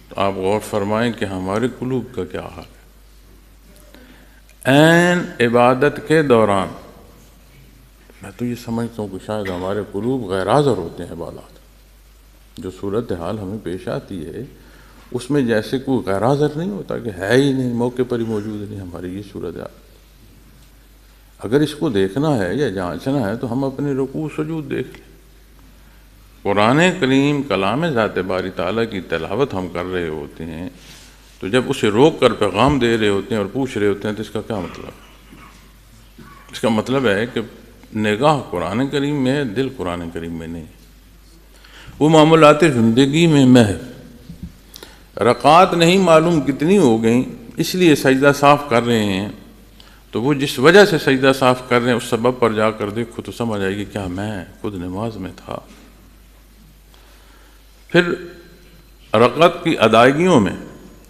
تو آپ غور فرمائیں کہ ہمارے قلوب کا کیا حال ہے عین عبادت کے دوران۔ میں تو یہ سمجھتا ہوں کہ شاید ہمارے قلوب غیر حاضر ہوتے ہیں عبادات، جو صورتحال ہمیں پیش آتی ہے اس میں جیسے کوئی غیر حاضر نہیں ہوتا کہ ہے ہی نہیں، موقع پر ہی موجود نہیں۔ ہماری یہ صورتحال اگر اس کو دیکھنا ہے یا جانچنا ہے تو ہم اپنے رکوع سجود دیکھ لیں۔ قرآن کریم کلام ذات باری تعالیٰ کی تلاوت ہم کر رہے ہوتے ہیں تو جب اسے روک کر پیغام دے رہے ہوتے ہیں اور پوچھ رہے ہوتے ہیں تو اس کا کیا مطلب ہے؟ اس کا مطلب ہے کہ نگاہ قرآن کریم میں ہے، دل قرآن کریم میں نہیں۔ وہ معاملات زندگی میں محو رکعات نہیں معلوم کتنی ہو گئیں، اس لیے سجدہ صاف کر رہے ہیں، تو وہ جس وجہ سے سجدہ صاف کر رہے ہیں اس سبب پر جا کر دیکھو تو سمجھ آئے گی کیا میں خود نماز میں تھا۔ پھر رکعت کی ادائیگیوں میں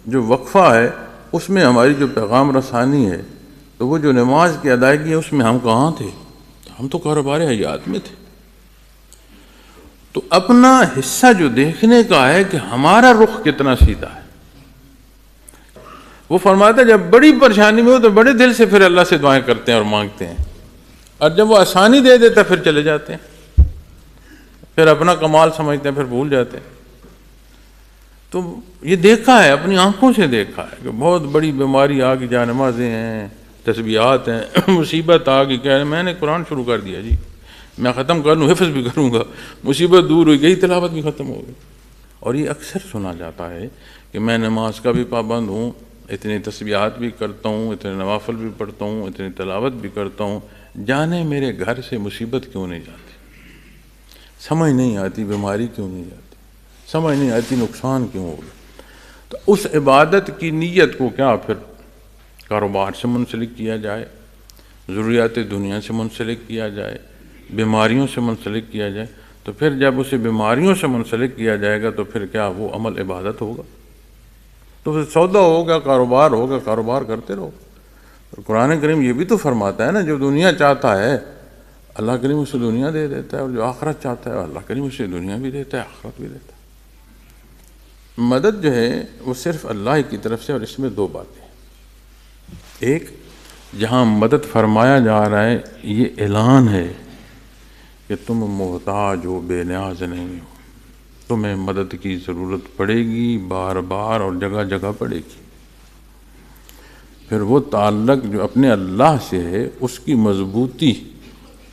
جو وقفہ ہے اس میں ہماری جو پیغام رسانی ہے، تو وہ جو نماز کی ادائیگی ہے اس میں ہم کہاں تھے؟ ہم تو کاروبار حیات میں تھے۔ تو اپنا حصہ جو دیکھنے کا ہے کہ ہمارا رخ کتنا سیدھا ہے۔ وہ فرماتا ہے جب بڑی پریشانی میں ہو تو بڑے دل سے پھر اللہ سے دعائیں کرتے ہیں اور مانگتے ہیں، اور جب وہ آسانی دے دیتا پھر چلے جاتے ہیں، پھر اپنا کمال سمجھتے ہیں، پھر بھول جاتے ہیں۔ تو یہ دیکھا ہے، اپنی آنکھوں سے دیکھا ہے کہ بہت بڑی بیماری آ گئی، جانمازیں ہیں، تسبیحات ہیں، مصیبت آ گئی، کہ میں نے قرآن شروع کر دیا جی، میں ختم کر لوں، حفظ بھی کروں گا، مصیبت دور ہوئی گئی، تلاوت بھی ختم ہو گئی۔ اور یہ اکثر سنا جاتا ہے کہ میں نماز کا بھی پابند ہوں، اتنے تسبیحات بھی کرتا ہوں، اتنے نوافل بھی پڑھتا ہوں، اتنی تلاوت بھی کرتا ہوں، جانے میرے گھر سے مصیبت کیوں نہیں جاتی، سمجھ نہیں آتی بیماری کیوں نہیں جاتی، سمجھ نہیں آتی نقصان کیوں ہو گیا۔ تو اس عبادت کی نیت کو کیا پھر کاروبار سے منسلک کیا جائے، ضروریات دنیا سے منسلک کیا جائے، بیماریوں سے منسلک کیا جائے، تو پھر جب اسے بیماریوں سے منسلک کیا جائے گا تو پھر کیا وہ عمل عبادت ہوگا؟ تو پھر سودا ہوگا، کاروبار ہوگا، کاروبار کرتے رہو۔ قرآن کریم یہ بھی تو فرماتا ہے نا، جو دنیا چاہتا ہے اللہ کریم اسے دنیا دے دیتا ہے، اور جو آخرت چاہتا ہے اللہ کریم اسے دنیا بھی دیتا ہے، آخرت بھی دیتا ہے۔ مدد جو ہے وہ صرف اللہ کی طرف سے، اور اس میں دو باتیں ہیں۔ ایک، جہاں مدد فرمایا جا رہا ہے یہ اعلان ہے کہ تم محتاج ہو، بے نیاز نہیں ہو، تمہیں مدد کی ضرورت پڑے گی، بار بار اور جگہ جگہ پڑے گی۔ پھر وہ تعلق جو اپنے اللہ سے ہے اس کی مضبوطی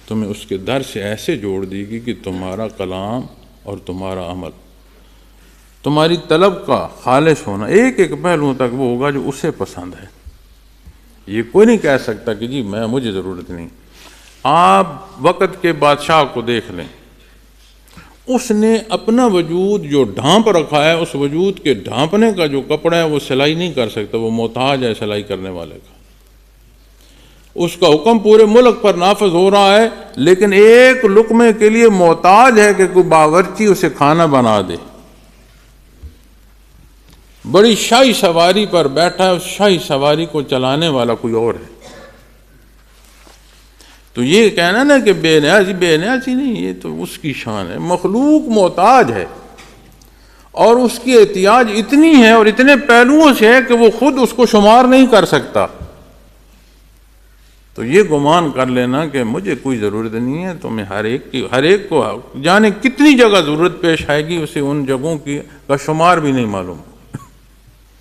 تمہیں اس کے در سے ایسے جوڑ دی گی کہ تمہارا کلام اور تمہارا عمل، تمہاری طلب کا خالص ہونا ایک ایک پہلو تک وہ ہوگا جو اسے پسند ہے۔ یہ کوئی نہیں کہہ سکتا کہ جی مجھے ضرورت نہیں۔ آپ وقت کے بادشاہ کو دیکھ لیں، اس نے اپنا وجود جو ڈھانپ رکھا ہے، اس وجود کے ڈھانپنے کا جو کپڑا ہے وہ سلائی نہیں کر سکتا، وہ محتاج ہے سلائی کرنے والے کا۔ اس کا حکم پورے ملک پر نافذ ہو رہا ہے، لیکن ایک لقمے کے لیے محتاج ہے کہ کوئی باورچی اسے کھانا بنا دے۔ بڑی شاہی سواری پر بیٹھا ہے، اس شاہی سواری کو چلانے والا کوئی اور ہے۔ تو یہ کہنا نا کہ بے نیازی نہیں، یہ تو اس کی شان ہے۔ مخلوق محتاج ہے، اور اس کی احتیاج اتنی ہے اور اتنے پہلوؤں سے ہے کہ وہ خود اس کو شمار نہیں کر سکتا۔ تو یہ گمان کر لینا کہ مجھے کوئی ضرورت نہیں ہے، تو میں ہر ایک کو جانے کتنی جگہ ضرورت پیش آئے گی، اسے ان جگہوں کا شمار بھی نہیں معلوم۔